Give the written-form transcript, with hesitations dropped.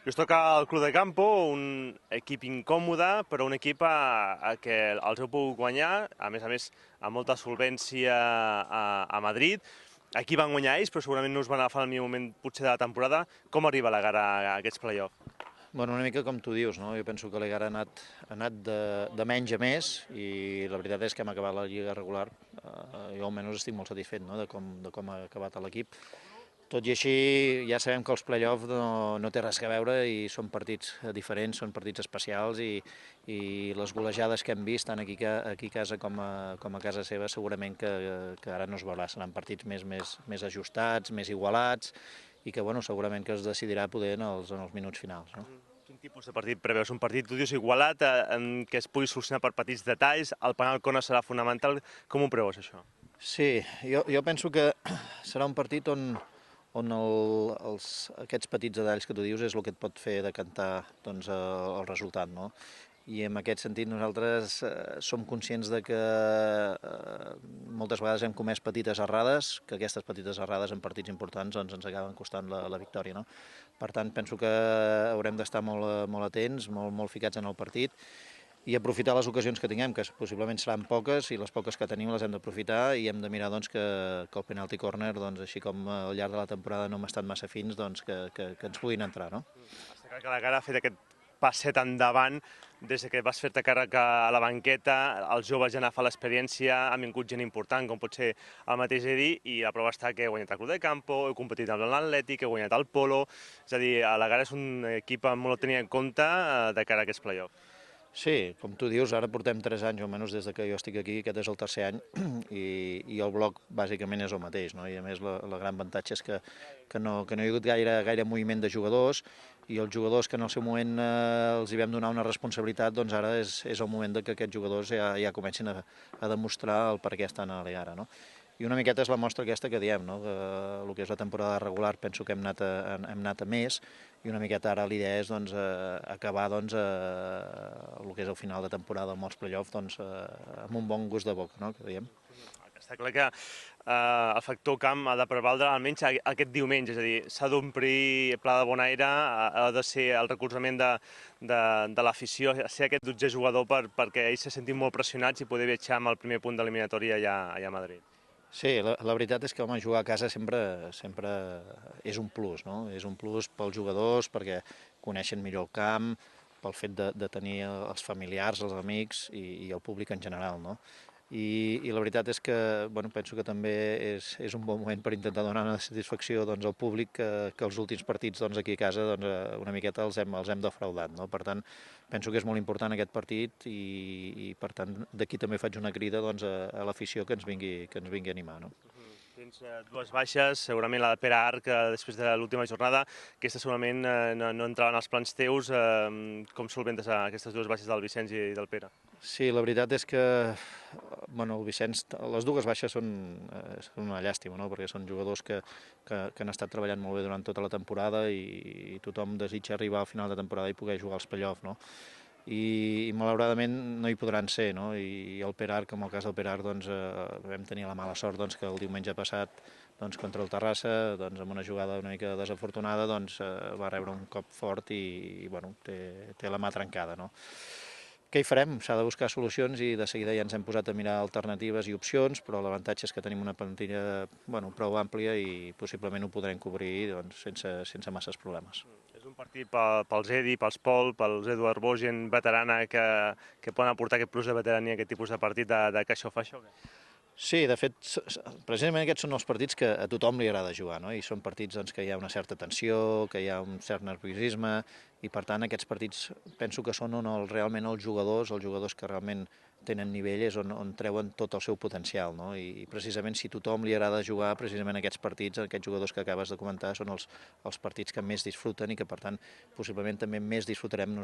I us toca el Club de Campo, un equip incòmode, però un equip a què els heu pogut guanyar, a més, amb molta solvència a Madrid. Aquí van guanyar ells, però segurament no us van agafar en el millor moment potser de la temporada. Com arriba la Gara a aquests play-offs? Bueno, una mica com tu dius, no? Jo penso que l'Egara ha anat de menys a més i la veritat és que hem acabat la lliga regular. Jo almenys estic molt satisfet, no? de com ha acabat l'equip. Tot i així ja sabem que els play-offs no té res a veure i són partits diferents, són partits especials i les golejades que hem vist tant aquí a casa com a casa seva segurament que ara no es veurà, seran partits més ajustats, més igualats i que bueno, segurament que es decidirà poder en els minuts finals. No? Quin tipus de partit preveus? Un partit, tu dius, igualat, en què es pugui solucionar per petits detalls, el penal corner serà fonamental. Com ho preveus, això? Sí, jo penso que serà un partit on aquests petits detalls que tu dius és el que et pot fer decantar doncs, el resultat. No? I en aquest sentit nosaltres som conscients de que moltes vegades hem comès petites errades, que aquestes petites errades en partits importants doncs, ens acaben costant la victòria. No? Per tant, penso que haurem d'estar molt atents, molt ficats en el partit i aprofitar les ocasions que tinguem, que possiblement seran poques, i les poques que tenim les hem d'aprofitar i hem de mirar doncs, que el penalty corner, doncs, així com al llarg de la temporada no hem estat massa fins, doncs, que ens puguin entrar. No? Està clar que la Gara ha fet aquest passet endavant des que vas fer-te càrrec a la banqueta, els joves ja han agafat l'experiència, han vingut gent important, com pot ser el mateix Edi, i la prova està que he guanyat el Club de Campo, he competit amb l'Atlètic, he guanyat el Polo, és a dir, la Gara és un equip molt a tenir en compte de cara a aquests play-offs. Sí, com tu dius, ara portem 3 anys, almenys des que jo estic aquí, aquest és el tercer any, i el bloc bàsicament és el mateix, no? I a més la gran avantatge és que no hi ha hagut gaire moviment de jugadors, i els jugadors que en el seu moment els hi vam donar una responsabilitat, doncs ara és el moment que aquests jugadors ja comencin a demostrar el per què estan a l'Egara. No? I una miqueta és la mostra aquesta que diem, no? Que el que és la temporada regular penso que hem anat a més, i una miqueta ara l'idea és doncs, acabar doncs, el que és el final de temporada amb els play-offs doncs, amb un bon gust de boca, no? Que diem. Està clar que el factor camp ha de prevaldre almenys aquest diumenge, és a dir, s'ha d'omplir Pla de Bonaire, ha de ser el recolzament de l'afició, ser aquest 12è jugador perquè ells se sentin molt pressionats i poder viatjar amb el primer punt d'eliminatòria allà a Madrid. Sí, la veritat és que home, jugar a casa sempre és un plus, no? És un plus pels jugadors perquè coneixen millor el camp, pel fet de tenir els familiars, els amics i el públic en general, no? I la veritat és que bueno, penso que també és un bon moment per intentar donar una satisfacció doncs, al públic que els últims partits doncs, aquí a casa doncs, una miqueta els hem defraudat. No? Per tant, penso que és molt important aquest partit i per tant d'aquí també faig una crida doncs, a l'afició que ens vingui a animar. No? Tens dues baixes, segurament la de Pere Arc després de l'última jornada, aquestes segurament no entraven als plans teus. Com solventes aquestes dues baixes del Vicenç i del Pere? Sí, la veritat és que bueno, el Vicenç, les dues baixes són una llàstima, no? Perquè són jugadors que han estat treballant molt bé durant tota la temporada i tothom desitja arribar al final de temporada i poder jugar als play-offs, no? I malauradament no hi podran ser, no? I el Pere Arc, com el cas del Pere Arc, doncs, vam tenir la mala sort doncs, que el diumenge passat doncs, contra el Terrassa, doncs, amb una jugada una mica desafortunada, doncs, va rebre un cop fort i bueno, té la mà trencada, no? Què hi farem? S'ha de buscar solucions i de seguida ja ens hem posat a mirar alternatives i opcions, però l'avantatge és que tenim una plantilla prou àmplia i possiblement ho podrem cobrir doncs, sense masses problemes. És un partit pels Edi, pels Pol, pels Eduard Boix, gent veterana que poden aportar aquest plus de veterania, aquest tipus de partit de que això fa això? Sí, de fet, precisament aquests són els partits que a tothom li agrada jugar, no? I són partits doncs, que hi ha una certa tensió, que hi ha un cert nerviosisme, i per tant aquests partits penso que són on realment els jugadors que realment tenen nivell és on treuen tot el seu potencial, no? I precisament si a tothom li agrada jugar, precisament aquests partits, aquests jugadors que acabes de comentar, són els partits que més disfruten i que per tant possiblement també més disfrutarem